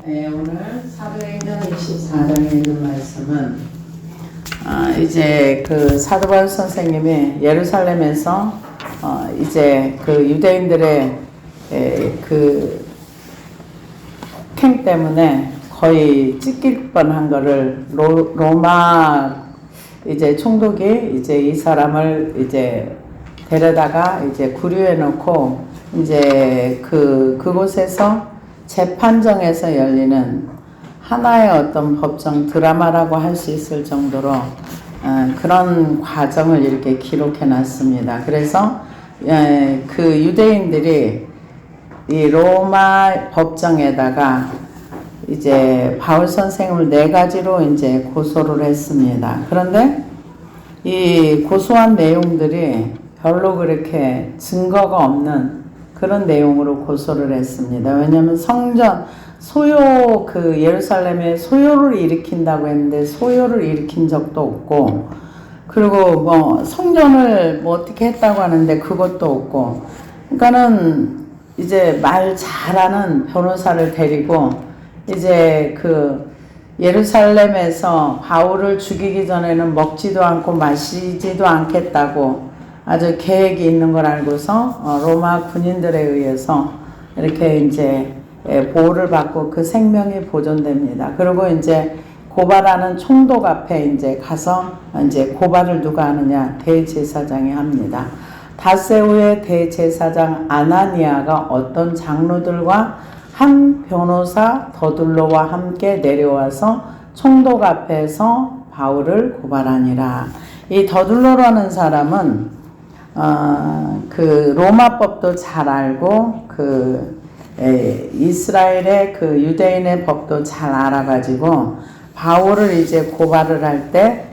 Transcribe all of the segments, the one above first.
네, 오늘 사도행전 24장에 있는 말씀은 이제 그 사도 바울 선생님이 예루살렘에서 이제 그 유대인들의 그 행 때문에 거의 찢길 뻔한 거를 로마 이제 총독이 이제 이 사람을 이제 데려다가 이제 구류해 놓고 이제 그곳에서 재판정에서 열리는 하나의 어떤 법정 드라마라고 할 수 있을 정도로 그런 과정을 이렇게 기록해 놨습니다. 그래서 그 유대인들이 이 로마 법정에다가 이제 바울 선생님을 4가지로 이제 고소를 했습니다. 그런데 이 고소한 내용들이 별로 그렇게 증거가 없는 그런 내용으로 고소를 했습니다. 왜냐하면 성전 소요 그 예루살렘에 소요를 일으킨다고 했는데 소요를 일으킨 적도 없고, 그리고 뭐 성전을 뭐 어떻게 했다고 하는데 그것도 없고, 그러니까는 이제 말 잘하는 변호사를 데리고 이제 그 예루살렘에서 바울을 죽이기 전에는 먹지도 않고 마시지도 않겠다고 아주 계획이 있는 걸 알고서 로마 군인들에 의해서 이렇게 이제 보호를 받고 그 생명이 보존됩니다. 그리고 이제 고발하는 총독 앞에 이제 가서 이제 고발을 누가 하느냐? 대제사장이 합니다. 다세우의 대제사장 아나니아가 어떤 장로들과 한 변호사 더둘로와 함께 내려와서 총독 앞에서 바울을 고발하니라. 이 더둘로라는 사람은 그 로마법도 잘 알고 이스라엘의 그 유대인의 법도 잘 알아가지고 바울을 이제 고발을 할 때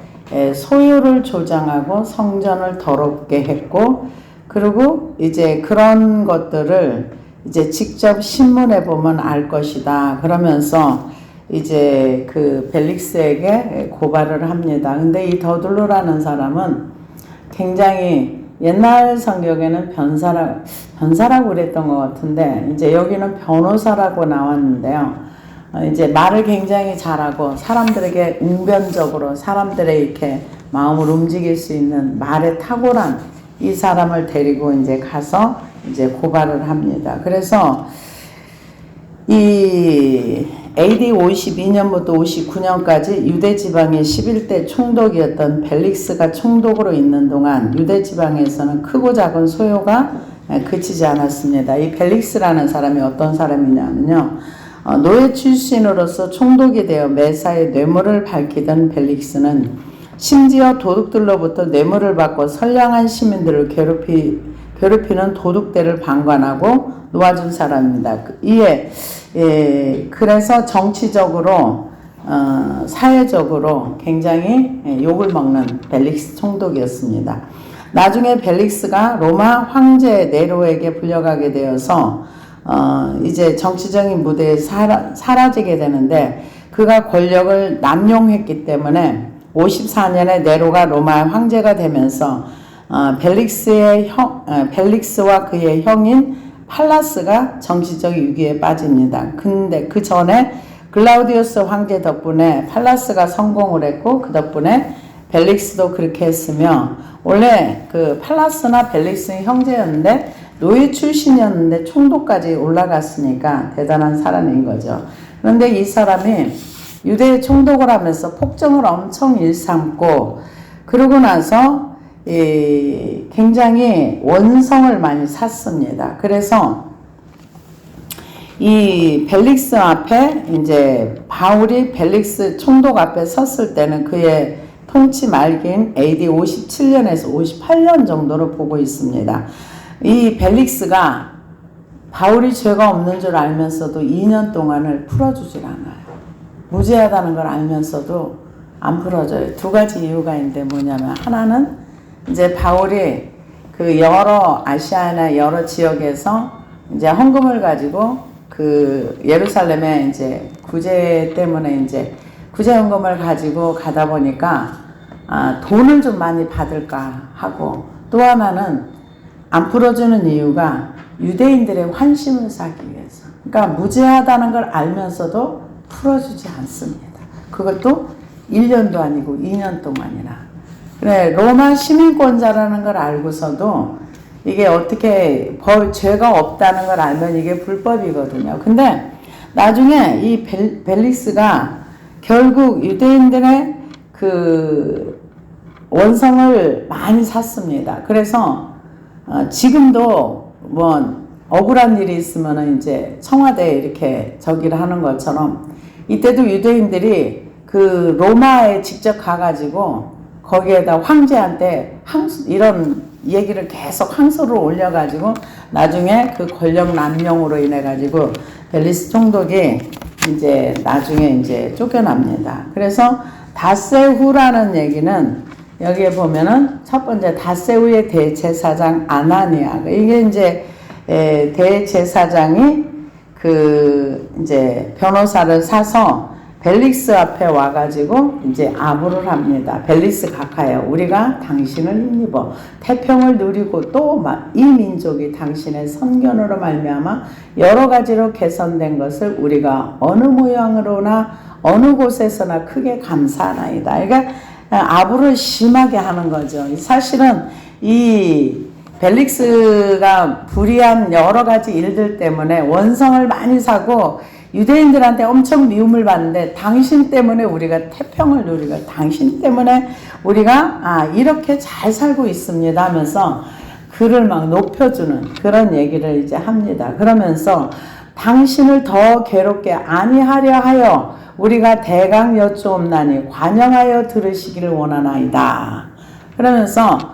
소유를 조장하고 성전을 더럽게 했고, 그리고 이제 그런 것들을 이제 직접 신문에 보면 알 것이다 그러면서 이제 그 벨릭스에게 고발을 합니다. 근데 이 더둘로라는 사람은 굉장히 옛날 성경에는 변사라고 그랬던 것 같은데 이제 여기는 변호사라고 나왔는데요. 이제 말을 굉장히 잘하고 사람들에게 웅변적으로 사람들의 이렇게 마음을 움직일 수 있는 말에 탁월한 이 사람을 데리고 이제 가서 이제 고발을 합니다. 그래서 이 AD 52년부터 59년까지 유대 지방의 11대 총독이었던 벨릭스가 총독으로 있는 동안 유대 지방에서는 크고 작은 소요가 그치지 않았습니다. 이 벨릭스라는 사람이 어떤 사람이냐면요. 노예 출신으로서 총독이 되어 매사에 뇌물을 밝히던 벨릭스는 심지어 도둑들로부터 뇌물을 받고 선량한 시민들을 괴롭히는 도둑대를 방관하고 놓아준 사람입니다. 이에 그래서 정치적으로 사회적으로 굉장히 욕을 먹는 벨릭스 총독이었습니다. 나중에 벨릭스가 로마 황제 네로에게 불려가게 되어서 이제 정치적인 무대에 사라지게 되는데, 그가 권력을 남용했기 때문에 54년에 네로가 로마 황제가 되면서 벨릭스와 그의 형인 팔라스가 정치적 위기에 빠집니다. 근데 그 전에 글라우디우스 황제 덕분에 팔라스가 성공을 했고, 그 덕분에 벨릭스도 그렇게 했으며, 원래 그 팔라스나 벨릭스는 형제였는데 노예 출신이었는데 총독까지 올라갔으니까 대단한 사람인 거죠. 그런데 이 사람이 유대 총독을 하면서 폭정을 엄청 일삼고, 그러고 나서 굉장히 원성을 많이 샀습니다. 그래서 이 벨릭스 앞에 이제 바울이 벨릭스 총독 앞에 섰을 때는 그의 통치 말기인 AD 57년에서 58년 정도로 보고 있습니다. 이 벨릭스가 바울이 죄가 없는 줄 알면서도 2년 동안을 풀어주질 않아요. 무죄하다는 걸 알면서도 안 풀어줘요. 2가지 이유가 있는데 뭐냐면, 하나는 이제 바울이 그 여러 아시아나 여러 지역에서 이제 헌금을 가지고 그 예루살렘에 이제 구제 때문에 이제 구제 헌금을 가지고 가다 보니까 돈을 좀 많이 받을까 하고, 또 하나는 안 풀어주는 이유가 유대인들의 환심을 사기 위해서. 그러니까 무죄하다는 걸 알면서도 풀어주지 않습니다. 그것도 1년도 아니고 2년 동안이나. 그래, 로마 시민권자라는 걸 알고서도 이게 어떻게 죄가 없다는 걸 알면 이게 불법이거든요. 근데 나중에 이 벨릭스가 결국 유대인들의 그 원성을 많이 샀습니다. 그래서 지금도 뭐 억울한 일이 있으면 이제 청와대에 이렇게 저기를 하는 것처럼 이때도 유대인들이 그 로마에 직접 가가지고 거기에다 황제한테 이런 얘기를 계속 항소를 올려가지고 나중에 그 권력 남용으로 인해가지고 벨리스 총독이 이제 나중에 이제 쫓겨납니다. 그래서 다세후라는 얘기는 여기에 보면은 첫 번째 다세후의 대제사장 아나니아, 이게 이제 대제사장이 그 이제 변호사를 사서 벨릭스 앞에 와가지고 이제 아부를 합니다. 벨릭스 각하여, 우리가 당신을 힘입어 태평을 누리고 또 이 민족이 당신의 선견으로 말미암아 여러 가지로 개선된 것을 우리가 어느 모양으로나 어느 곳에서나 크게 감사하나이다. 그러니까 아부를 심하게 하는 거죠. 사실은 이 벨릭스가 불의한 여러 가지 일들 때문에 원성을 많이 사고 유대인들한테 엄청 미움을 받는데, 당신 때문에 우리가 태평을 누리고 당신 때문에 우리가 이렇게 잘 살고 있습니다 하면서 그를 막 높여주는 그런 얘기를 이제 합니다. 그러면서 당신을 더 괴롭게 아니하려 하여 우리가 대강 여쭈옵나니 관영하여 들으시기를 원하나이다. 그러면서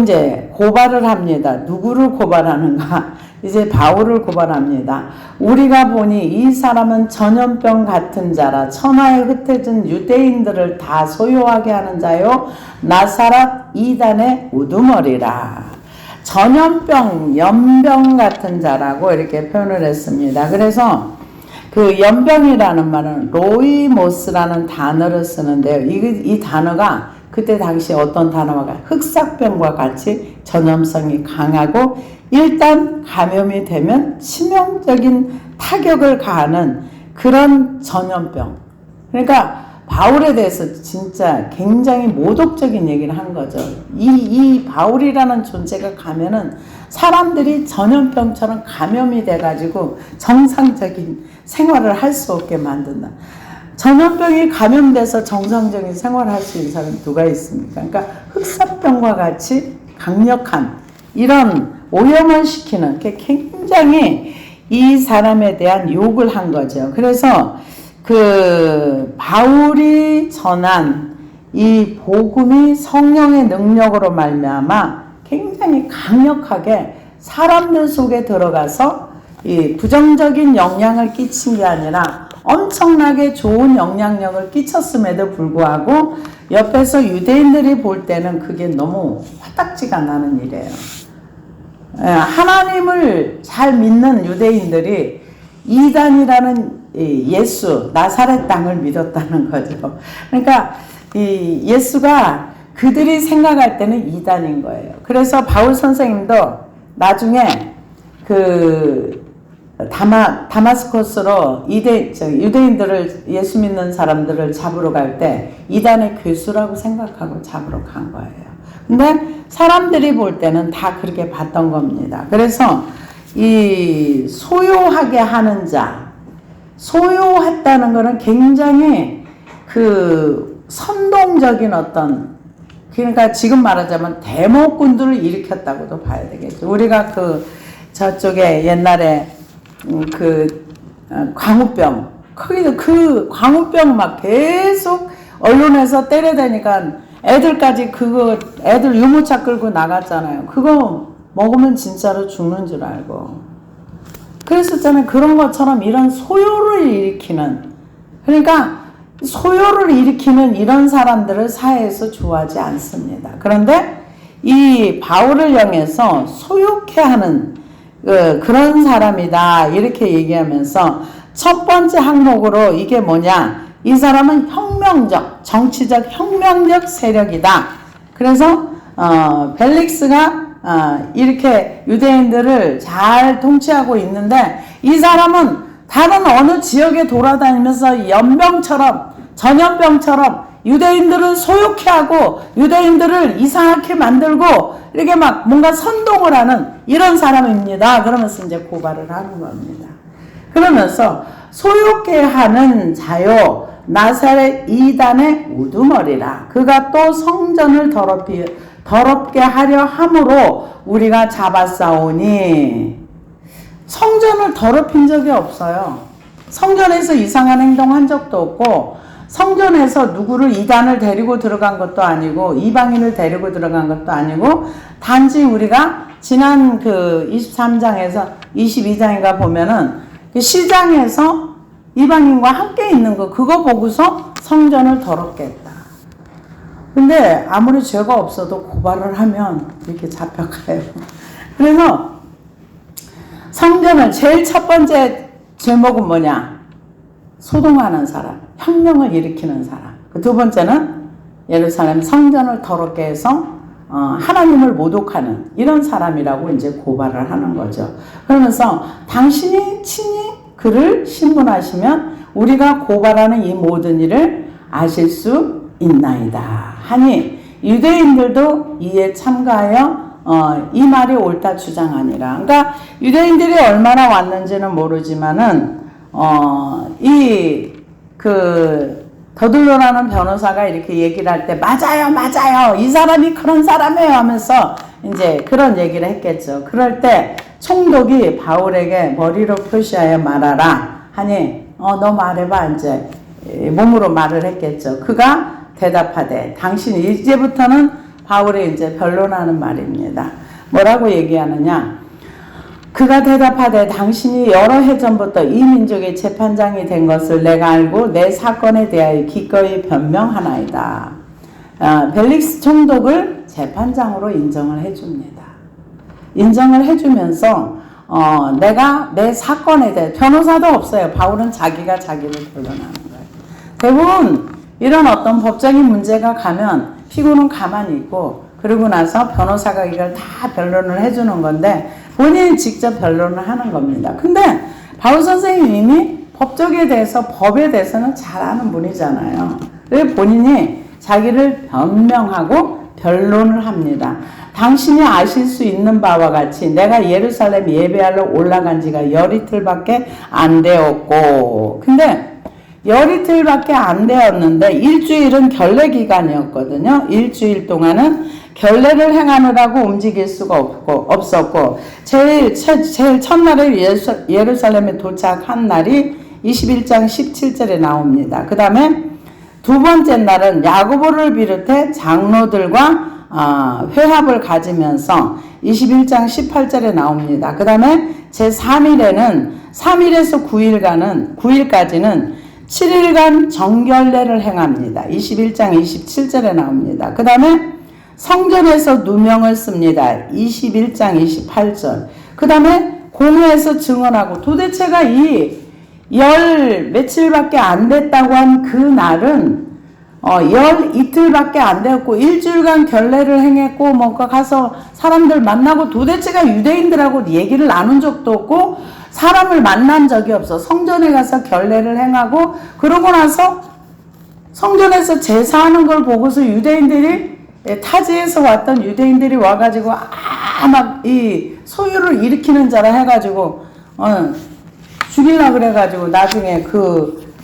이제 고발을 합니다. 누구를 고발하는가? 이제 바울을 고발합니다. 우리가 보니 이 사람은 전염병 같은 자라 천하에 흩어진 유대인들을 다 소요하게 하는 자요 나사렛 이단의 우두머리라. 전염병, 연병 같은 자라고 이렇게 표현을 했습니다. 그래서 그 연병이라는 말은 로이모스라는 단어를 쓰는데요. 이 단어가 그때 당시 어떤 단어가 흑사병과 같이 전염성이 강하고 일단 감염이 되면 치명적인 타격을 가하는 그런 전염병. 그러니까 바울에 대해서 진짜 굉장히 모독적인 얘기를 한 거죠. 이 바울이라는 존재가 가면은 사람들이 전염병처럼 감염이 돼가지고 정상적인 생활을 할 수 없게 만든다. 전염병이 감염돼서 정상적인 생활을 할 수 있는 사람이 누가 있습니까? 그러니까 흑사병과 같이 강력한 이런 오염을 시키는 게 굉장히 이 사람에 대한 욕을 한 거죠. 그래서 그 바울이 전한 이 복음이 성령의 능력으로 말미암아 굉장히 강력하게 사람들 속에 들어가서 이 부정적인 영향을 끼친 게 아니라 엄청나게 좋은 영향력을 끼쳤음에도 불구하고 옆에서 유대인들이 볼 때는 그게 너무 화딱지가 나는 일이에요. 하나님을 잘 믿는 유대인들이 이단이라는 예수, 나사렛 땅을 믿었다는 거죠. 그러니까 이 예수가 그들이 생각할 때는 이단인 거예요. 그래서 바울 선생님도 나중에 그 다마스커스로 유대인들을 예수 믿는 사람들을 잡으러 갈 때 이단의 괴수라고 생각하고 잡으러 간 거예요. 근데 사람들이 볼 때는 다 그렇게 봤던 겁니다. 그래서 이 소요하게 하는 자, 소요했다는 것은 굉장히 그 선동적인 어떤, 그러니까 지금 말하자면 데모꾼들을 일으켰다고도 봐야 되겠죠. 우리가 그 저쪽에 옛날에 그 광우병, 그 광우병 막 계속 언론에서 때려대니까 애들까지 애들 유모차 끌고 나갔잖아요. 그거 먹으면 진짜로 죽는 줄 알고. 그랬었잖아요. 그런 것처럼 이런 소요를 일으키는, 그러니까 소요를 일으키는 이런 사람들을 사회에서 좋아하지 않습니다. 그런데 이 바울을 향해서 소욕해 하는 그런 사람이다 이렇게 얘기하면서 첫 번째 항목으로 이게 뭐냐, 이 사람은 정치적 혁명적 세력이다. 그래서 벨릭스가 이렇게 유대인들을 잘 통치하고 있는데 이 사람은 다른 어느 지역에 돌아다니면서 연병처럼 전염병처럼 유대인들을 소욕해 하고 유대인들을 이상하게 만들고 이렇게 막 뭔가 선동을 하는 이런 사람입니다. 그러면서 이제 고발을 하는 겁니다. 그러면서 소욕해 하는 자요 나사렛 이단의 우두머리라. 그가 또 성전을 더럽게 하려 함으로 우리가 잡았사오니. 성전을 더럽힌 적이 없어요. 성전에서 이상한 행동한 적도 없고 성전에서 누구를 이단을 데리고 들어간 것도 아니고 이방인을 데리고 들어간 것도 아니고 단지 우리가 지난 그 23장에서 22장인가 보면은 그 시장에서 이방인과 함께 있는 거 그거 보고서 성전을 더럽게 했다. 근데 아무리 죄가 없어도 고발을 하면 이렇게 잡혀가요. 그래서 성전을 제일 첫 번째 제목은 뭐냐? 소동하는 사람, 혁명을 일으키는 사람. 그 두 번째는 예루살렘 성전을 더럽게 해서 하나님을 모독하는 이런 사람이라고 이제 고발을 하는 거죠. 그러면서 당신이 친히 그를 신문하시면 우리가 고발하는 이 모든 일을 아실 수 있나이다 하니 유대인들도 이에 참가하여 이 말이 옳다 주장하니라. 그러니까 유대인들이 얼마나 왔는지는 모르지만은 더들로라는 변호사가 이렇게 얘기를 할 때 맞아요 이 사람이 그런 사람이에요 하면서 이제 그런 얘기를 했겠죠. 그럴 때 총독이 바울에게 머리로 표시하여 말하라 하니 너 말해봐 이제 몸으로 말을 했겠죠. 그가 대답하되 당신이 이제부터는 바울이 이제 변론하는 말입니다. 뭐라고 얘기하느냐? 그가 대답하되 당신이 여러 해 전부터 이 민족의 재판장이 된 것을 내가 알고 내 사건에 대하여 기꺼이 변명하나이다. 벨릭스 총독을 재판장으로 인정을 해줍니다. 인정을 해주면서 내가 내 사건에 대해 변호사도 없어요. 바울은 자기가 자기를 변론하는 거예요. 대부분 이런 어떤 법적인 문제가 가면 피고는 가만히 있고 그러고 나서 변호사가 이걸 다 변론을 해주는 건데 본인이 직접 변론을 하는 겁니다. 근데 바울 선생님이 이미 법적에 대해서 법에 대해서는 잘 아는 분이잖아요. 그래서 본인이 자기를 변명하고 변론을 합니다. 당신이 아실 수 있는 바와 같이 내가 예루살렘 예배하러 올라간 지가 열이틀밖에 안 되었고 근데 열이틀밖에 안 되었는데 일주일은 결례 기간이었거든요. 일주일 동안은 결례를 행하느라고 움직일 수가 없었고 제일 첫날에 예루살렘에 도착한 날이 21장 17절에 나옵니다. 그 다음에 두 번째 날은 야고보를 비롯해 장로들과 회합을 가지면서 21장 18절에 나옵니다. 그 다음에 제3일에는 3일에서 9일까지는 7일간 정결례를 행합니다. 21장 27절에 나옵니다. 그 다음에 성전에서 누명을 씁니다. 21장 28절. 그 다음에 공회에서 증언하고 도대체가 이 며칠밖에 안 됐다고 한 그 날은 이틀밖에 안 되었고 일주일간 결례를 행했고 뭔가 가서 사람들 만나고 도대체가 유대인들하고 얘기를 나눈 적도 없고 사람을 만난 적이 없어. 성전에 가서 결례를 행하고 그러고 나서 성전에서 제사하는 걸 보고서 유대인들이 타지에서 왔던 유대인들이 와가지고 막 이 소유를 일으키는 자라 해가지고 죽이려고 그래가지고 나중에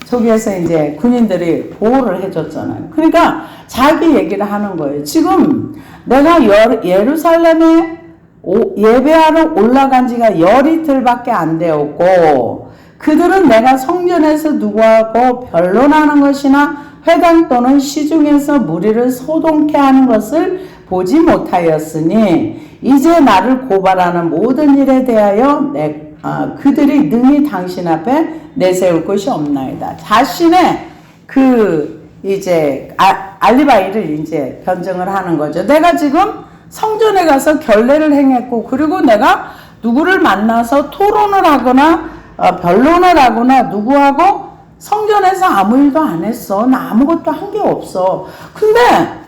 저기에서 이제 군인들이 보호를 해줬잖아요. 그러니까 자기 얘기를 하는 거예요. 지금 내가 예루살렘에 예배하러 올라간 지가 열이틀밖에 안 되었고 그들은 내가 성전에서 누구하고 변론하는 것이나 회당 또는 시중에서 무리를 소동케 하는 것을 보지 못하였으니 이제 나를 고발하는 모든 일에 대하여 그들이 능히 당신 앞에 내세울 것이 없나이다. 자신의 이제 알리바이를 이제 변증을 하는 거죠. 내가 지금 성전에 가서 결례를 행했고 그리고 내가 누구를 만나서 토론을 하거나 변론을 하거나 누구하고 성전에서 아무 일도 안 했어. 나 아무것도 한 게 없어. 근데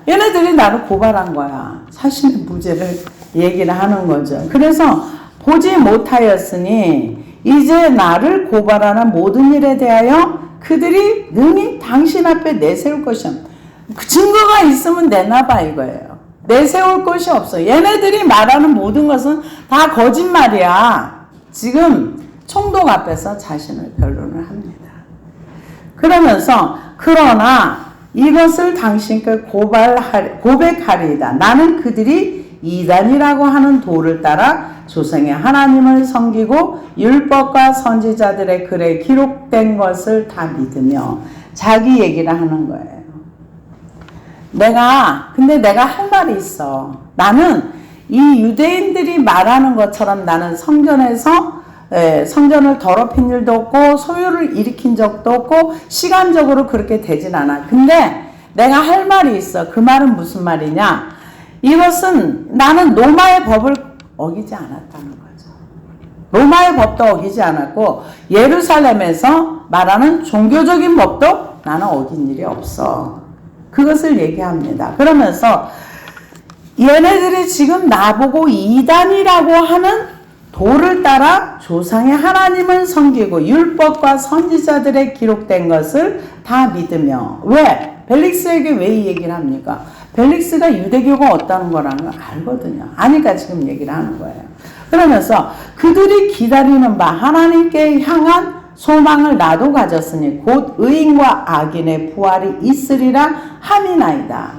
얘네들이 나를 고발한 거야. 자신의 무죄를 얘기를 하는 거죠. 그래서 보지 못하였으니 이제 나를 고발하는 모든 일에 대하여 그들이 능히 당신 앞에 내세울 것이 없다. 그 증거가 있으면 내놔봐 이거예요. 내세울 것이 없어. 얘네들이 말하는 모든 것은 다 거짓말이야. 지금 총독 앞에서 자신을 변론을 합니다. 그러면서 그러나 이것을 당신께 고백하리이다. 나는 그들이 이단이라고 하는 도를 따라 조상의 하나님을 섬기고 율법과 선지자들의 글에 기록된 것을 다 믿으며 자기 얘기를 하는 거예요. 근데 내가 할 말이 있어. 나는 이 유대인들이 말하는 것처럼 나는 성전에서 성전을 더럽힌 일도 없고 소요를 일으킨 적도 없고 시간적으로 그렇게 되진 않아. 근데 내가 할 말이 있어. 그 말은 무슨 말이냐? 이것은 나는 로마의 법을 어기지 않았다는 거죠. 로마의 법도 어기지 않았고 예루살렘에서 말하는 종교적인 법도 나는 어긴 일이 없어. 그것을 얘기합니다. 그러면서 얘네들이 지금 나보고 이단이라고 하는 도를 따라 조상의 하나님을 섬기고 율법과 선지자들의 기록된 것을 다 믿으며 왜? 벨릭스에게 왜 이 얘기를 합니까? 벨릭스가 유대교가 없다는 거라는 걸 알거든요. 아니까 지금 얘기를 하는 거예요. 그러면서 그들이 기다리는 바 하나님께 향한 소망을 나도 가졌으니 곧 의인과 악인의 부활이 있으리라 함이나이다.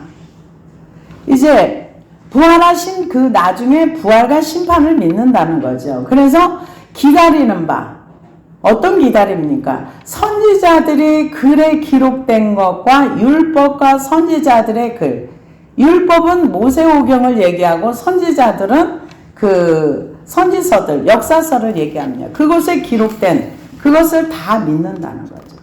이제 부활하신 그 나중에 부활과 심판을 믿는다는 거죠. 그래서 기다리는 바 어떤 기다림입니까? 선지자들이 글에 기록된 것과 율법과 선지자들의 글. 율법은 모세오경을 얘기하고 선지자들은 그 선지서들, 역사서를 얘기합니다. 그것에 기록된 그것을 다 믿는다는 거죠.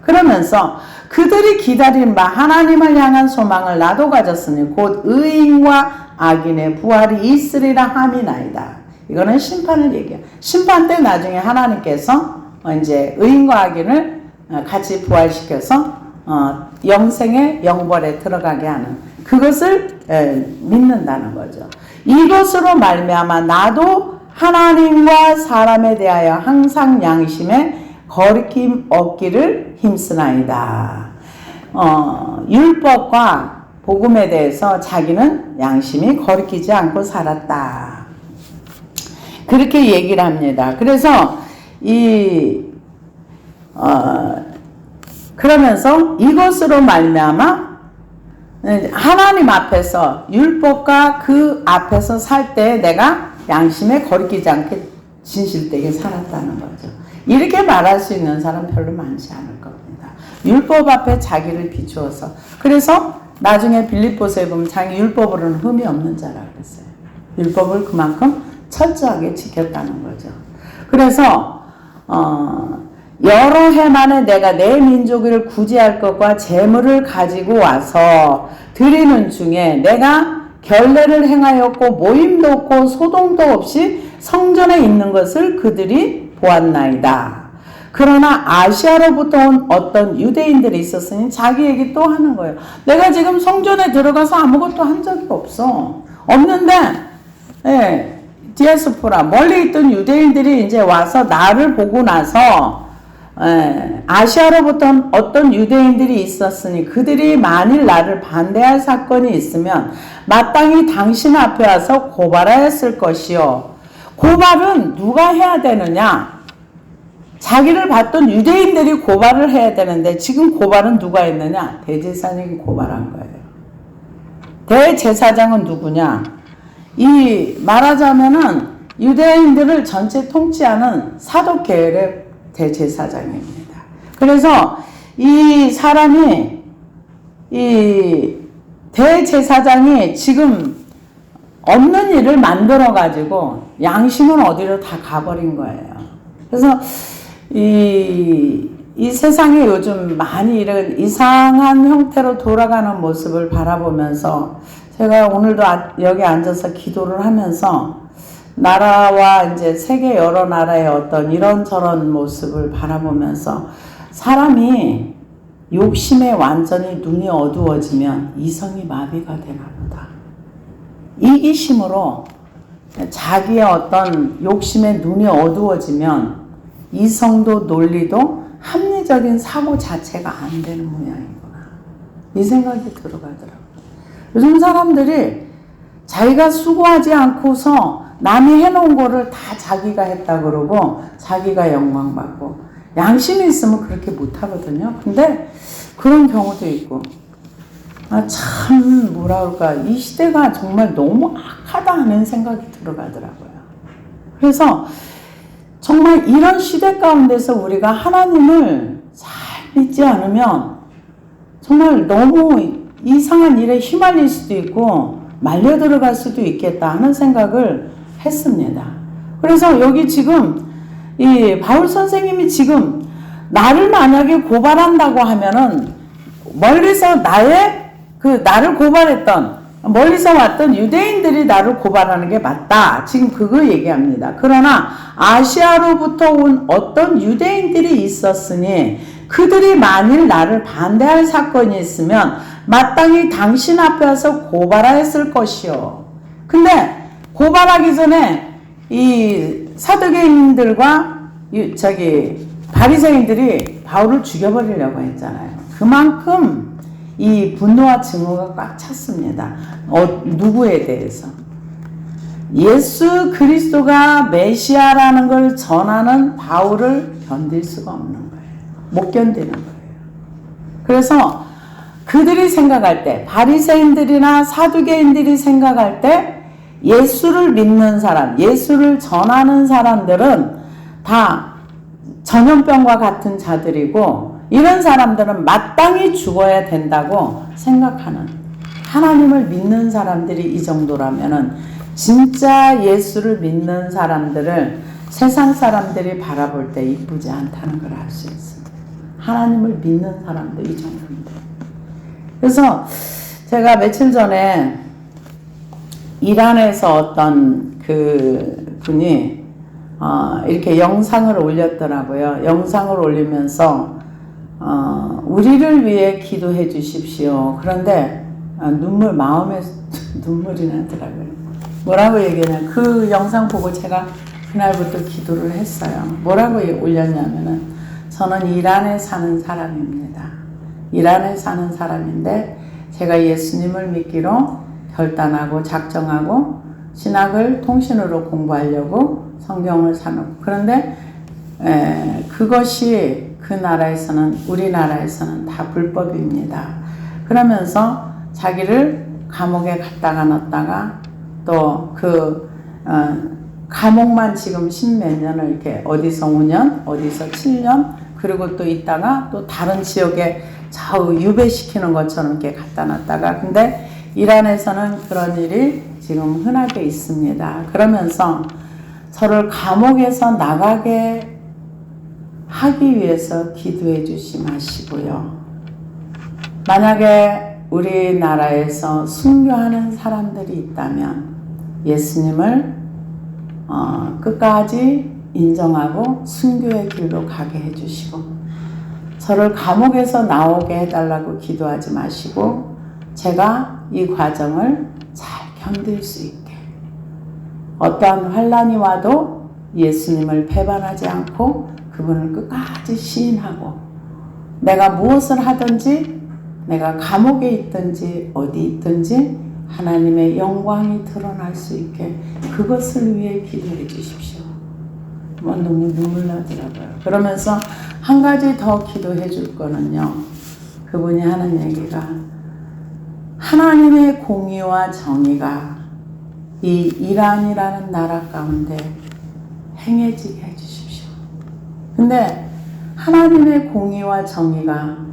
그러면서 그들이 기다린 바 하나님을 향한 소망을 나도 가졌으니 곧 의인과 악인의 부활이 있으리라 함이나이다. 이거는 심판을 얘기해요. 심판 때 나중에 하나님께서 이제 의인과 악인을 같이 부활시켜서 영생의 영벌에 들어가게 하는 그것을 믿는다는 거죠. 이것으로 말미암아 나도 하나님과 사람에 대하여 항상 양심에 거리낌 없기를 힘쓰나이다. 율법과 복음에 대해서 자기는 양심이 거리끼지 않고 살았다. 그렇게 얘기를 합니다. 그래서 그러면서 이것으로 말미암아 하나님 앞에서 율법과 그 앞에서 살 때 내가 양심에 거리끼지 않게 진실되게 살았다는 거죠. 이렇게 말할 수 있는 사람 별로 많지 않을 겁니다. 율법 앞에 자기를 비추어서. 그래서 나중에 빌립보서에 보면 자기 율법으로는 흠이 없는 자라 그랬어요. 율법을 그만큼 철저하게 지켰다는 거죠. 그래서 여러 해 만에 내가 내 민족을 구제할 것과 재물을 가지고 와서 드리는 중에 내가 결례를 행하였고 모임도 없고 소동도 없이 성전에 있는 것을 그들이 보았나이다. 그러나 아시아로부터 온 어떤 유대인들이 있었으니 자기 얘기 또 하는 거예요. 내가 지금 성전에 들어가서 아무것도 한 적이 없어. 없는데 디아스포라 멀리 있던 유대인들이 이제 와서 나를 보고 나서 아시아로부터 어떤 유대인들이 있었으니 그들이 만일 나를 반대할 사건이 있으면 마땅히 당신 앞에 와서 고발하였을 것이요. 고발은 누가 해야 되느냐? 자기를 봤던 유대인들이 고발을 해야 되는데 지금 고발은 누가 했느냐? 대제사장이 고발한 거예요. 대제사장은 누구냐? 말하자면은 유대인들을 전체 통치하는 사독 계열의 대제사장입니다. 그래서 이 사람이 이 대제사장이 지금 없는 일을 만들어 가지고 양심은 어디로 다 가버린 거예요. 그래서 이 세상에 요즘 많이 이런 이상한 형태로 돌아가는 모습을 바라보면서 제가 오늘도 여기 앉아서 기도를 하면서 나라와 이제 세계 여러 나라의 어떤 이런저런 모습을 바라보면서 사람이 욕심에 완전히 눈이 어두워지면 이성이 마비가 되나 보다. 이기심으로 자기의 어떤 욕심에 눈이 어두워지면 이성도 논리도 합리적인 사고 자체가 안 되는 모양이구나. 이 생각이 들어가더라고요. 요즘 사람들이 자기가 수고하지 않고서 남이 해놓은 거를 다 자기가 했다 그러고 자기가 영광받고, 양심이 있으면 그렇게 못하거든요. 근데 그런 경우도 있고, 참 뭐라 그럴까, 이 시대가 정말 너무 악하다 하는 생각이 들어가더라고요. 그래서 정말 이런 시대 가운데서 우리가 하나님을 잘 믿지 않으면 정말 너무 이상한 일에 휘말릴 수도 있고 말려 들어갈 수도 있겠다 하는 생각을 했습니다. 그래서 여기 지금 이 바울 선생님이 지금 나를 만약에 고발한다고 하면은 멀리서 나를 고발했던, 멀리서 왔던 유대인들이 나를 고발하는 게 맞다. 지금 그거 얘기합니다. 그러나 아시아로부터 온 어떤 유대인들이 있었으니 그들이 만일 나를 반대할 사건이 있으면 마땅히 당신 앞에 와서 고발하였을 것이요. 근데 고발하기 전에 이 사두개인들과 바리새인들이 바울을 죽여버리려고 했잖아요. 그만큼 이 분노와 증오가 꽉 찼습니다. 누구에 대해서? 예수 그리스도가 메시아라는 걸 전하는 바울을 견딜 수가 없는 거예요. 못 견디는 거예요. 그래서 그들이 생각할 때, 바리새인들이나 사두개인들이 생각할 때 예수를 믿는 사람, 예수를 전하는 사람들은 다 전염병과 같은 자들이고, 이런 사람들은 마땅히 죽어야 된다고 생각하는, 하나님을 믿는 사람들이 이 정도라면은 진짜 예수를 믿는 사람들을 세상 사람들이 바라볼 때 이쁘지 않다는 걸 알 수 있습니다. 하나님을 믿는 사람들 이 정도인데. 그래서 제가 며칠 전에 이란에서 어떤 그 분이 이렇게 영상을 올렸더라고요. 영상을 올리면서 우리를 위해 기도해 주십시오. 그런데 마음에 눈물이 나더라고요. 뭐라고 얘기하냐, 그 영상 보고 제가 그날부터 기도를 했어요. 뭐라고 올렸냐면은, 저는 이란에 사는 사람입니다. 이란에 사는 사람인데 제가 예수님을 믿기로 결단하고 작정하고 신학을 통신으로 공부하려고 성경을 사놓고, 그런데 그것이 그 나라에서는, 우리나라에서는 다 불법입니다. 그러면서 자기를 감옥에 갔다가 넣었다가 또 감옥만 지금 십몇 년을 이렇게 어디서 5년, 어디서 7년, 그리고 또 있다가 또 다른 지역에 좌우 유배시키는 것처럼 이렇게 갖다 놨다가, 근데 이란에서는 그런 일이 지금 흔하게 있습니다. 그러면서 저를 감옥에서 나가게 하기 위해서 기도해 주시 마시고요. 만약에 우리나라에서 순교하는 사람들이 있다면 예수님을 끝까지 인정하고 순교의 길로 가게 해주시고, 저를 감옥에서 나오게 해달라고 기도하지 마시고 제가 이 과정을 잘 견딜 수 있게, 어떠한 환난이 와도 예수님을 배반하지 않고 그분을 끝까지 시인하고, 내가 무엇을 하든지, 내가 감옥에 있든지 어디 있든지 하나님의 영광이 드러날 수 있게 그것을 위해 기도해 주십시오. 너무 눈물 나더라고요. 그러면서 한 가지 더 기도해 줄 거는요, 그분이 하는 얘기가, 하나님의 공의와 정의가 이 이란이라는 나라 가운데 행해지게 해 주십시오. 근데 하나님의 공의와 정의가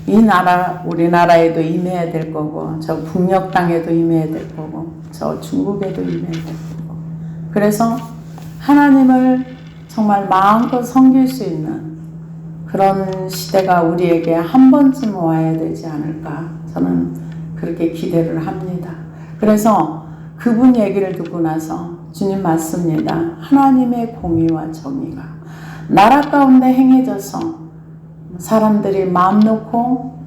이 나라, 우리나라에도 임해야 될 거고, 저 북녘 땅에도 임해야 될 거고, 저 중국에도 임해야 될 거고, 그래서 하나님을 정말 마음껏 섬길 수 있는 그런 시대가 우리에게 한 번쯤 와야 되지 않을까, 저는 그렇게 기대를 합니다. 그래서 그분 얘기를 듣고 나서 주님 맞습니다. 하나님의 공의와 정의가 나라 가운데 행해져서 사람들이 마음 놓고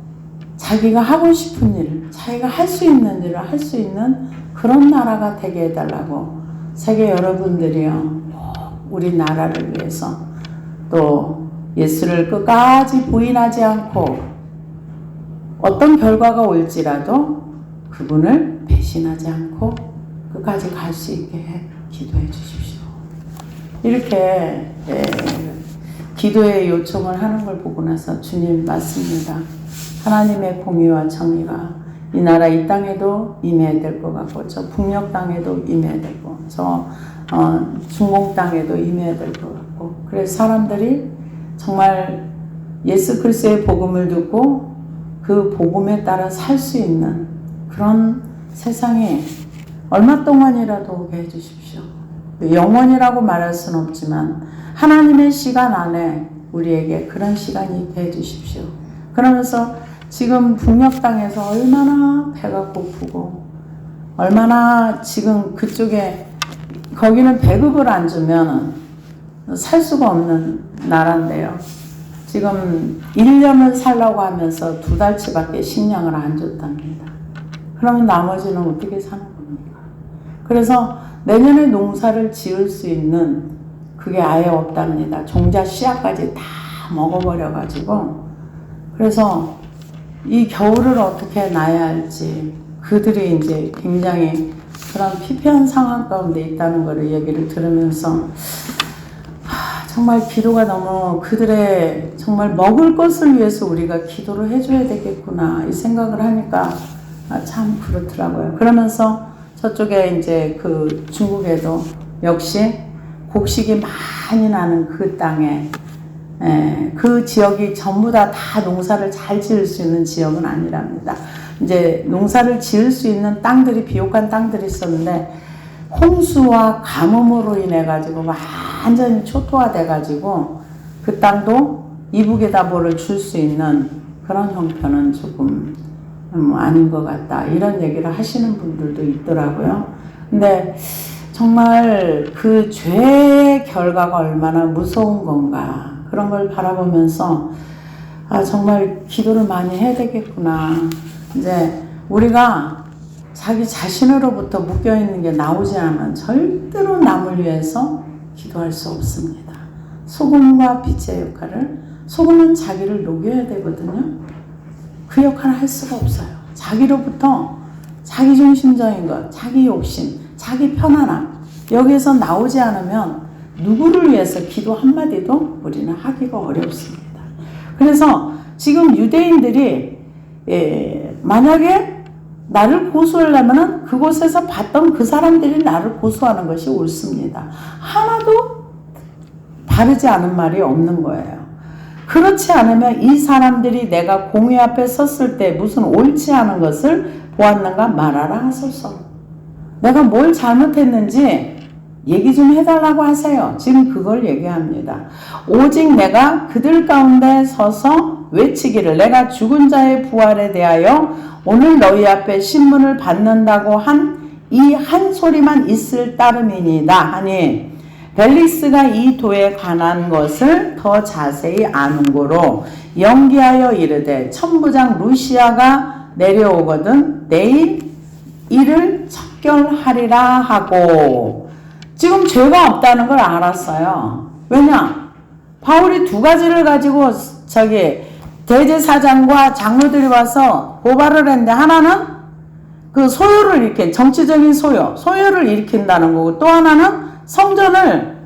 자기가 하고 싶은 일, 자기가 할 수 있는 일을 할 수 있는 그런 나라가 되게 해달라고, 세계 여러분들이요, 우리 나라를 위해서 또 예수를 끝까지 부인하지 않고 어떤 결과가 올지라도 그분을 배신하지 않고 끝까지 갈 수 있게 기도해 주십시오. 이렇게 기도의 요청을 하는 걸 보고 나서 주님 맞습니다. 하나님의 공의와 정의가 이 나라 이 땅에도 임해야 될 것 같고 저 북녘 땅에도 임해야 되고 저 중공 땅에도 임해야 될 것 같고 그래서 사람들이 정말 예수 그리스도의 복음을 듣고 그 복음에 따라 살 수 있는 그런 세상에 얼마 동안이라도 오게 해주십시오. 영원이라고 말할 수는 없지만 하나님의 시간 안에 우리에게 그런 시간이 있게 해주십시오. 그러면서 지금 북녘 땅에서 얼마나 배가 고프고 얼마나 지금 그쪽에 거기는 배급을 안 주면 살 수가 없는 나라인데요. 지금 1년을 살라고 하면서 2달치밖에 식량을 안 줬답니다. 그러면 나머지는 어떻게 사는 겁니까? 그래서 내년에 농사를 지을 수 있는 그게 아예 없답니다. 종자 씨앗까지 다 먹어버려가지고 그래서 이 겨울을 어떻게 나야 할지 그들이 이제 굉장히 그런 피폐한 상황 가운데 있다는 것을 얘기를 들으면서 정말 기도가 너무 그들의 정말 먹을 것을 위해서 우리가 기도를 해줘야 되겠구나 이 생각을 하니까 참 그렇더라고요. 그러면서 저쪽에 이제 그 중국에도 역시 곡식이 많이 나는 그 땅에 그 지역이 전부 다 농사를 잘 지을 수 있는 지역은 아니랍니다. 이제 농사를 지을 수 있는 땅들이 비옥한 땅들이 있었는데 홍수와 가뭄으로 인해 가지고 완전히 초토화돼 가지고 그 땅도 이북에다 뭐를 줄 수 있는 그런 형편은 조금 아닌 것 같다 이런 얘기를 하시는 분들도 있더라고요. 근데 정말 그 죄의 결과가 얼마나 무서운 건가 그런 걸 바라보면서 정말 기도를 많이 해야 되겠구나. 이제 우리가 자기 자신으로부터 묶여있는 게 나오지 않으면 절대로 남을 위해서 기도할 수 없습니다. 소금과 빛의 역할을 소금은 자기를 녹여야 되거든요. 그 역할을 할 수가 없어요. 자기로부터 자기중심적인 것, 자기 욕심, 자기 편안함 여기에서 나오지 않으면 누구를 위해서 기도 한마디도 우리는 하기가 어렵습니다. 그래서 지금 유대인들이 만약에 나를 고소하려면 그곳에서 봤던 그 사람들이 나를 고소하는 것이 옳습니다. 하나도 바르지 않은 말이 없는 거예요. 그렇지 않으면 이 사람들이 내가 공회 앞에 섰을 때 무슨 옳지 않은 것을 보았는가 말하라 하소서. 내가 뭘 잘못했는지 얘기 좀 해달라고 하세요. 지금 그걸 얘기합니다. 오직 내가 그들 가운데 서서 외치기를 내가 죽은 자의 부활에 대하여 오늘 너희 앞에 신문을 받는다고 한 이 한 소리만 있을 따름이니이다 하니 벨릭스가 이 도에 관한 것을 더 자세히 아는 고로 연기하여 이르되 천부장 루시아가 내려오거든 내일 이를 척결하리라 하고 지금 죄가 없다는 걸 알았어요. 왜냐? 바울이 2가지를 가지고 대제사장과 장로들이 와서 고발을 했는데 하나는 그 소요를 일으킨 정치적인 소요를 일으킨다는 거고 또 하나는 성전을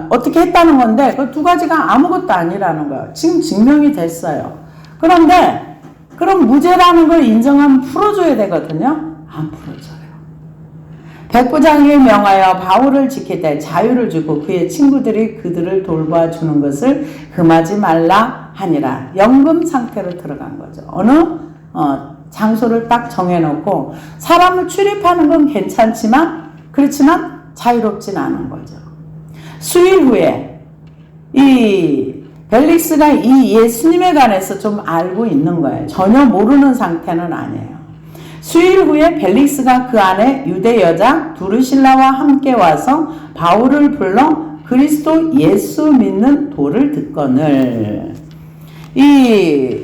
어떻게 했다는 건데 그 2가지가 아무것도 아니라는 거예요. 지금 증명이 됐어요. 그런데 그럼 무죄라는 걸 인정하면 풀어줘야 되거든요. 안 풀어줘요. 백부장에게 명하여 바울을 지키되 자유를 주고 그의 친구들이 그들을 돌봐주는 것을 금하지 말라 하니라. 연금 상태로 들어간 거죠. 어느 장소를 딱 정해놓고 사람을 출입하는 건 괜찮지만 그렇지만 자유롭진 않은 거죠. 수일 후에 이 벨릭스가 이 예수님에 관해서 좀 알고 있는 거예요. 전혀 모르는 상태는 아니에요. 수일 후에 벨릭스가 그 안에 유대 여자 두르실라와 함께 와서 바울을 불러 그리스도 예수 믿는 도를 듣거늘. 이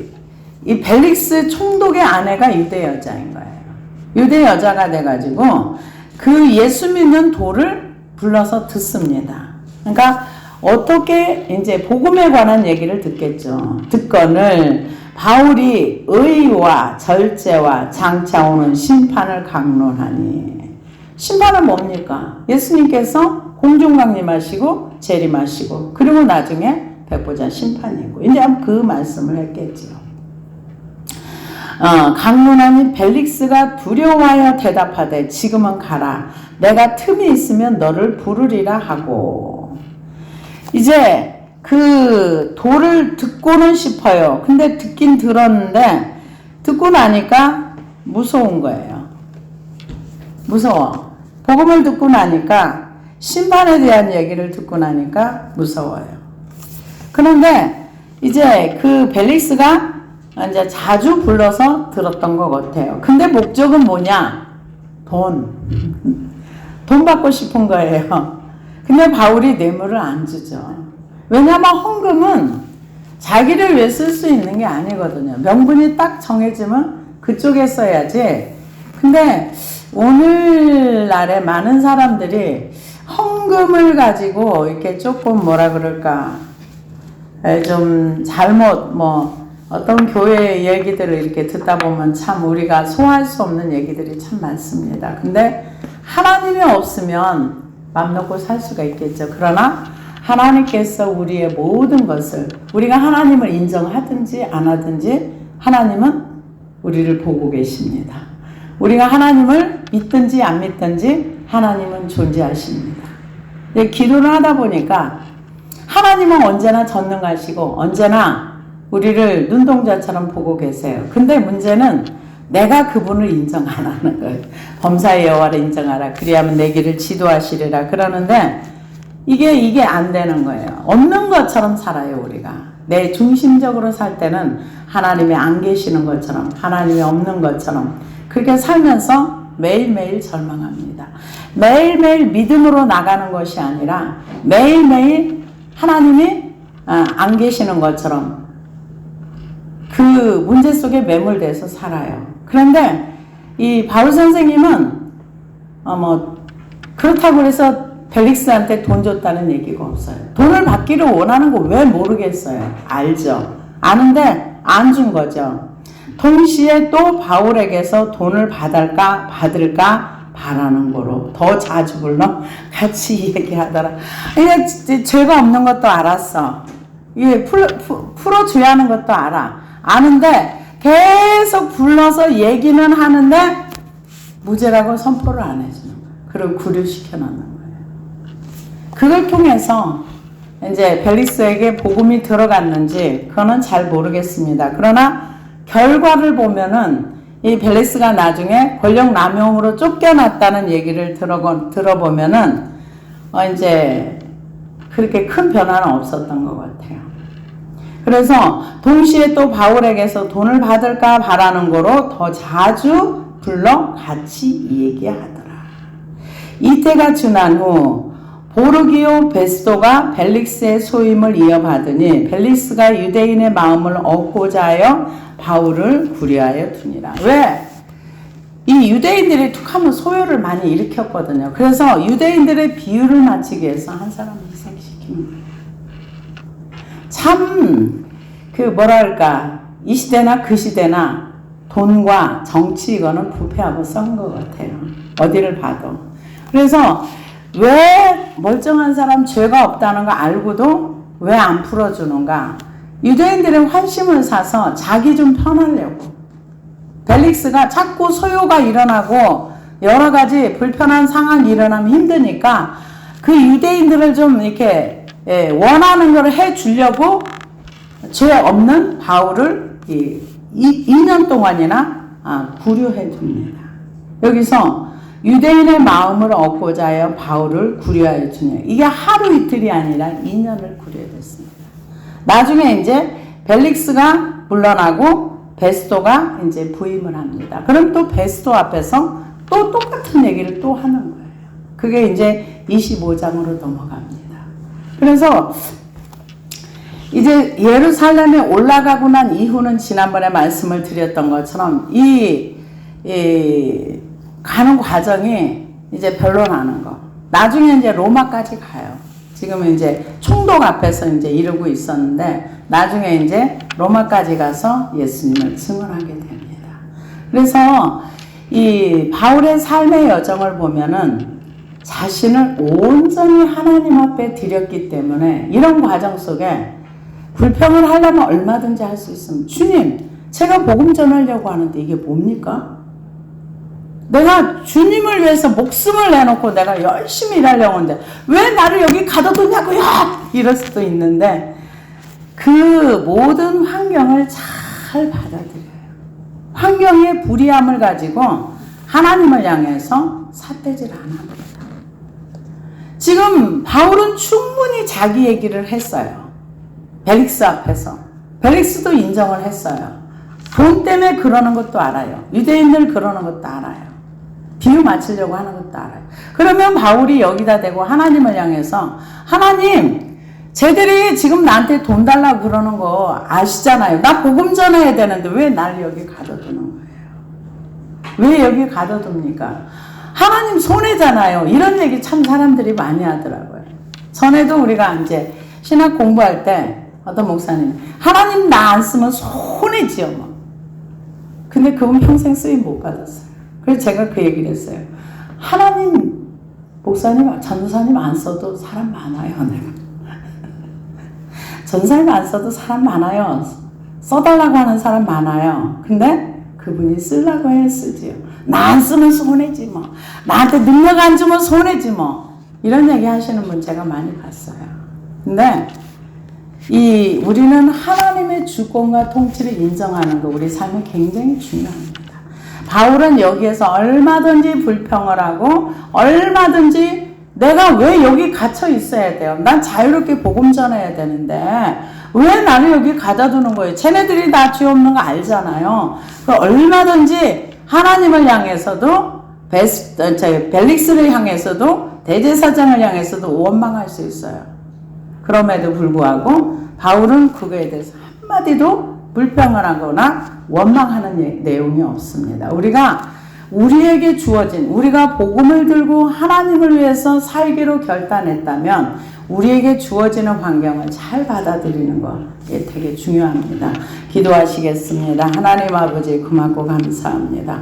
벨릭스 총독의 아내가 유대 여자인 거예요. 유대 여자가 돼가지고 그 예수 믿는 도를 불러서 듣습니다. 그러니까 어떻게 이제 복음에 관한 얘기를 듣겠죠. 듣거늘 바울이 의와 절제와 장차 오는 심판을 강론하니. 심판은 뭡니까? 예수님께서 공중 강림하시고 재림하시고 그리고 나중에 백보자 심판이고 이제 그 말씀을 했겠지요. 강론하니 벨릭스가 두려워하여 대답하되 지금은 가라. 내가 틈이 있으면 너를 부르리라 하고. 이제 그 도를 듣고는 싶어요. 근데 듣긴 들었는데 듣고 나니까 무서운 거예요. 무서워. 복음을 듣고 나니까 심판에 대한 얘기를 듣고 나니까 무서워요. 그런데 이제 그 벨릭스가 이제 자주 불러서 들었던 것 같아요. 근데 목적은 뭐냐? 돈 받고 싶은 거예요. 근데 바울이 뇌물을 안 주죠. 왜냐면 헌금은 자기를 위해 쓸 수 있는 게 아니거든요. 명분이 딱 정해지면 그쪽에 써야지. 근데 오늘날에 많은 사람들이 헌금을 가지고 이렇게 조금 뭐라 그럴까 좀 잘못 어떤 교회 얘기들을 이렇게 듣다 보면 참 우리가 소화할 수 없는 얘기들이 참 많습니다. 근데 하나님이 없으면 맘 놓고 살 수가 있겠죠. 그러나 하나님께서 우리의 모든 것을 우리가 하나님을 인정하든지 안 하든지 하나님은 우리를 보고 계십니다. 우리가 하나님을 믿든지 안 믿든지 하나님은 존재하십니다. 기도를 하다 보니까 하나님은 언제나 전능하시고 언제나 우리를 눈동자처럼 보고 계세요. 근데 문제는 내가 그분을 인정 안 하는 거예요. 범사의 여호와를 인정하라. 그리하면 내 길을 지도하시리라. 그러는데 이게 안 되는 거예요. 없는 것처럼 살아요, 우리가. 내 중심적으로 살 때는 하나님이 안 계시는 것처럼, 하나님이 없는 것처럼 그렇게 살면서 매일매일 절망합니다. 매일매일 믿음으로 나가는 것이 아니라 매일매일 하나님이 안 계시는 것처럼 그 문제 속에 매몰돼서 살아요. 그런데 이 바울 선생님은 그렇다고 해서 벨릭스한테 돈 줬다는 얘기가 없어요. 돈을 받기를 원하는 거 왜 모르겠어요. 알죠. 아는데 안 준 거죠. 동시에 또 바울에게서 돈을 받을까 바라는 거로 더 자주 불러 같이 얘기하더라. 이게 죄가 없는 것도 알았어. 이게 풀어줘야 하는 것도 아는데 계속 불러서 얘기는 하는데 무죄라고 선포를 안 해주는 거예요. 그리고 구류시켜 놓는 거예요. 그걸 통해서 이제 벨릭스에게 복음이 들어갔는지 그거는 잘 모르겠습니다. 그러나 결과를 보면은 이 벨릭스가 나중에 권력 남용으로 쫓겨났다는 얘기를 들어보면은 이제 그렇게 큰 변화는 없었던 것 같아요. 그래서 동시에 또 바울에게서 돈을 받을까 바라는 거로 더 자주 불러 같이 얘기하더라. 이때가 지난 후 보르기오 베스토가 벨릭스의 소임을 이어받으니 벨릭스가 유대인의 마음을 얻고자 하여 바울을 구려하여 두니라. 왜? 이 유대인들이 툭하면 소요를 많이 일으켰거든요. 그래서 유대인들의 비유를 맞추기 위해서 한 사람을 희생시킵니다. 참 뭐랄까 이 시대나 그 시대나 돈과 정치 이거는 부패하고 썩은 것 같아요. 어디를 봐도. 그래서 왜 멀쩡한 사람 죄가 없다는 거 알고도 왜 안 풀어주는가? 유대인들의 환심을 사서 자기 좀 편하려고. 벨릭스가 자꾸 소요가 일어나고 여러 가지 불편한 상황이 일어나면 힘드니까 그 유대인들을 좀 이렇게 원하는 걸 해주려고 죄 없는 바울을 2년 동안이나 구류해 줍니다. 여기서 유대인의 마음을 얻고자 하여 바울을 구려하여 주냐. 이게 하루 이틀이 아니라 2년을 구려했습니다. 나중에 이제 벨릭스가 물러나고 베스토가 이제 부임을 합니다. 그럼 또 베스토 앞에서 또 똑같은 얘기를 또 하는 거예요. 그게 이제 25장으로 넘어갑니다. 그래서 이제 예루살렘에 올라가고 난 이후는 지난번에 말씀을 드렸던 것처럼 가는 과정이 이제 별로 나는 거. 나중에 이제 로마까지 가요. 지금은 이제 총독 앞에서 이제 이루고 있었는데 나중에 이제 로마까지 가서 예수님을 증언하게 됩니다. 그래서 이 바울의 삶의 여정을 보면은 자신을 온전히 하나님 앞에 드렸기 때문에 이런 과정 속에 불평을 하려면 얼마든지 할 수 있습니다. 주님, 제가 복음 전하려고 하는데 이게 뭡니까? 내가 주님을 위해서 목숨을 내놓고 내가 열심히 일하려고 하는데 왜 나를 여기 가둬두냐고요? 이럴 수도 있는데 그 모든 환경을 잘 받아들여요. 환경의 불이함을 가지고 하나님을 향해서 삿대질 안 합니다. 지금 바울은 충분히 자기 얘기를 했어요. 벨릭스 앞에서. 벨릭스도 인정을 했어요. 돈 때문에 그러는 것도 알아요. 유대인들 그러는 것도 알아요. 비유 맞추려고 하는 것도 알아요. 그러면 바울이 여기다 대고 하나님을 향해서 하나님, 쟤들이 지금 나한테 돈 달라고 그러는 거 아시잖아요. 나 복음 전해야 되는데 왜 날 여기 가둬두는 거예요? 왜 여기 가둬둡니까? 하나님 손해잖아요. 이런 얘기 참 사람들이 많이 하더라고요. 전에도 우리가 이제 신학 공부할 때 어떤 목사님, 하나님 나 안 쓰면 손해지요. 뭐. 근데 그분 평생 쓰임 못 받았어요. 그래서 제가 그 얘기를 했어요. 하나님, 목사님, 전도사님 안 써도 사람 많아요. 내가. 전도사님 안 써도 사람 많아요. 써달라고 하는 사람 많아요. 근데 그분이 쓰려고 해 쓰지요. 나 안 쓰면 손해지 뭐. 나한테 능력 안 주면 손해지 뭐. 이런 얘기 하시는 분 제가 많이 봤어요. 근데 우리는 하나님의 주권과 통치를 인정하는 거 우리 삶에 굉장히 중요합니다. 바울은 여기에서 얼마든지 불평을 하고 얼마든지 내가 왜 여기 갇혀 있어야 돼요? 난 자유롭게 복음 전해야 되는데 왜 나를 여기 가둬두는 거예요? 쟤네들이 다 죄 없는 거 알잖아요. 얼마든지 하나님을 향해서도 벨릭스를 향해서도 대제사장을 향해서도 원망할 수 있어요. 그럼에도 불구하고 바울은 그거에 대해서 한마디도 불평을 하거나 원망하는 내용이 없습니다. 우리에게 주어진, 우리가 복음을 들고 하나님을 위해서 살기로 결단했다면 우리에게 주어지는 환경을 잘 받아들이는 것이 되게 중요합니다. 기도하시겠습니다. 하나님 아버지 고맙고 감사합니다.